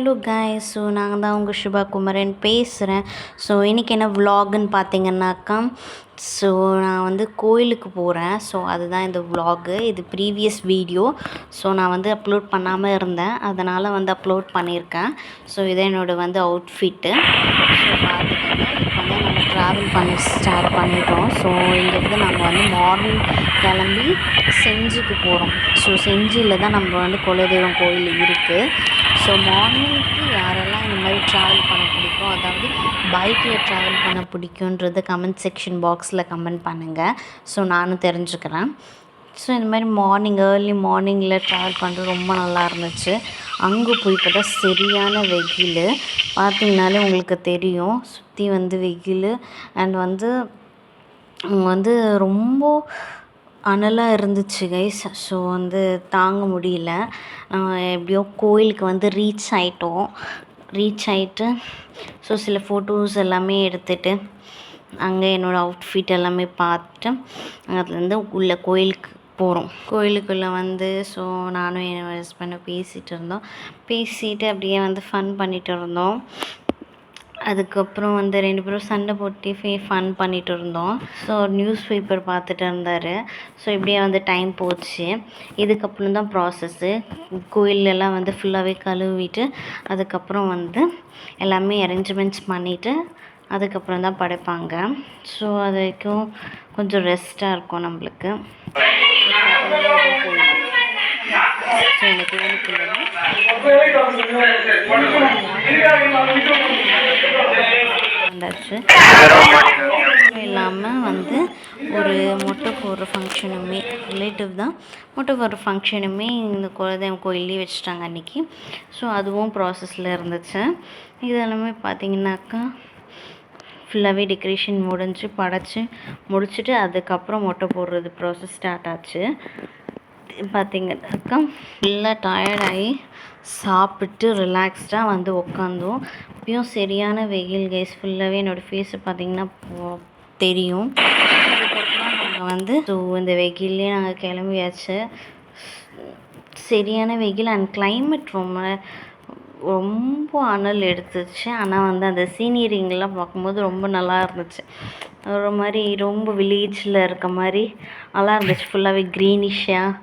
Hello guys. So நாங்கள் தான் உங்கள் சுபா குமரன் பேசுகிறேன். ஸோ இன்றைக்கி என்ன விலாகுன்னு பார்த்தீங்கன்னாக்கா, ஸோ நான் வந்து கோயிலுக்கு போகிறேன். ஸோ அதுதான் இந்த விலாகு. இது ப்ரீவியஸ் வீடியோ. ஸோ நான் வந்து அப்லோட் பண்ணாமல் இருந்தேன், அதனால் வந்து அப்லோட் பண்ணியிருக்கேன். ஸோ இதான் என்னோடய வந்து அவுட்ஃபிட்டு. ஸோ பார்த்துக்கோங்க. இப்போ வந்து நம்ம ட்ராவல் பண்ணி ஸ்டார்ட் பண்ணிட்டோம். ஸோ இங்கேருந்து நம்ம வந்து மார்னிங் கிளம்பி செஞ்சிக்கு போகிறோம். ஸோ செஞ்சியில் தான் நம்ம வந்து குலதெய்வம் கோயில் இருக்குது. ஸோ மார்னிங்க்கு யாரெல்லாம் இந்த மாதிரி ட்ராவல் பண்ண பிடிக்கும், அதாவது பைக்கில் ட்ராவல் பண்ண பிடிக்குன்றது கமெண்ட் செக்ஷன் பாக்ஸில் கமெண்ட் பண்ணுங்கள். ஸோ நானும் தெரிஞ்சுக்கிறேன். ஸோ இந்த மாதிரி ஏர்லி மார்னிங்கில் ட்ராவல் பண்ணுறது ரொம்ப நல்லா இருந்துச்சு. அங்கே போய் பார்த்தா சரியான வெயில். பார்த்திங்கனாலே உங்களுக்கு தெரியும், சுற்றி வந்து வெயில். அண்ட் வந்து ரொம்ப அனலாக இருந்துச்சு கைஸ். ஸோ வந்து தாங்க முடியல. எப்படியோ கோயிலுக்கு வந்து ரீச் ஆகிட்டு ஸோ சில ஃபோட்டோஸ் எல்லாமே எடுத்துகிட்டு அங்கே என்னோடய அவுட்ஃபிட் எல்லாமே பார்த்துட்டு அதுலேருந்து உள்ள கோயிலுக்கு போகிறோம். கோயிலுக்குள்ளே வந்து ஸோ நானும் என் ஹஸ்பண்டும் பேசிகிட்டு அப்படியே வந்து ஃபன் பண்ணிகிட்டு இருந்தோம். அதுக்கப்புறம் வந்து 2 பேரும் சண்டை போட்டு ஃபன் பண்ணிகிட்டு இருந்தோம். ஸோ நியூஸ் பேப்பர் பார்த்துட்டு இருந்தார். ஸோ இப்படியே வந்து டைம் போச்சு. இதுக்கப்புறம் தான் ப்ராசஸ்ஸு. கோயிலெல்லாம் வந்து ஃபுல்லாகவே கழுவிட்டு அதுக்கப்புறம் வந்து எல்லாமே அரேஞ்ச்மெண்ட்ஸ் பண்ணிவிட்டு அதுக்கப்புறம் தான் படைப்பாங்க. ஸோ அது வரைக்கும் கொஞ்சம் ரெஸ்ட்டாக இருக்கும் நம்மளுக்கு. ஸோ இந்த கோயிலுக்குள்ள வந்தாச்சு. இல்லாமல் வந்து ஒரு மொட்டை போடுற ஃபங்க்ஷனுமே ரிலேட்டிவ் தான் மொட்டை போடுற ஃபங்க்ஷனுமே இந்த குலதெய்வம் கோயிலே வச்சுட்டாங்க அன்றைக்கி. ஸோ அதுவும் ப்ராசஸில் இருந்துச்சு. இதெல்லாமே பார்த்திங்கனாக்கா ஃபுல்லாகவே டெக்கரேஷன் படைச்சி முடிச்சுட்டு அதுக்கப்புறம் மொட்டை போடுறது ப்ராசஸ் ஸ்டார்ட் ஆச்சு. பார்த்திங்கனாக்கா ஃபுல்லாக டயர்டாகி சாப்பிட்டு ரிலாக்ஸ்டாக வந்து உட்காந்தோம். இப்பயும் சரியான வெயில் கைஸ். ஃபுல்லாகவே என்னோடய ஃபேஸை பார்த்திங்கன்னா தெரியும். அதுக்கப்புறம் நாங்கள் வந்து ஸோ இந்த வெயிலே நாங்கள் கிளம்பியாச்சு. சரியான வெயில் அண்ட் கிளைமேட் ரொம்ப அனல் எடுத்துச்சு. ஆனால் வந்து அந்த சீனரிங்கெலாம் பார்க்கும்போது ரொம்ப நல்லா இருந்துச்சு. ஒரு மாதிரி ரொம்ப வில்லேஜில் இருக்க மாதிரி நல்லா இருந்துச்சு. ஃபுல்லாகவே க்ரீனிஷாக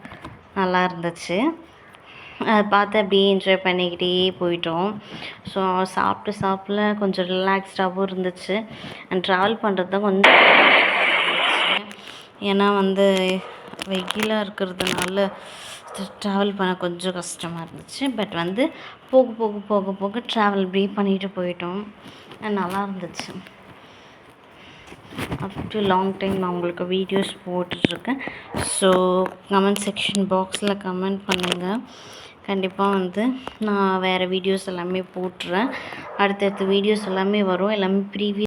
நல்லா இருந்துச்சு. அதை பார்த்து அப்படியே என்ஜாய் பண்ணிக்கிட்டே போயிட்டோம். ஸோ சாப்பிட கொஞ்சம் ரிலாக்ஸ்டாகவும் இருந்துச்சு. அண்ட் ட்ராவல் பண்ணுறது தான் கொஞ்சம் இருந்துச்சு. ஏன்னா வந்து வெயிலாக இருக்கிறதுனால ட்ராவல் பண்ண கொஞ்சம் கஷ்டமாக இருந்துச்சு. பட் வந்து போக ட்ராவல் இப்படி பண்ணிட்டு போயிட்டோம். நல்லா இருந்துச்சு. ஆஃப்டர் லாங் டைம் நான் உங்களுக்கு வீடியோஸ் போட்டுட்ருக்கேன். ஸோ கமெண்ட் செக்ஷன் பாக்ஸில் கமெண்ட் பண்ணுங்கள். கண்டிப்பாக வந்து நான் வேறு வீடியோஸ் எல்லாமே போட்டுறேன். அடுத்தடுத்த வீடியோஸ் எல்லாமே வரும். எல்லாமே ப்ரீவியஸ்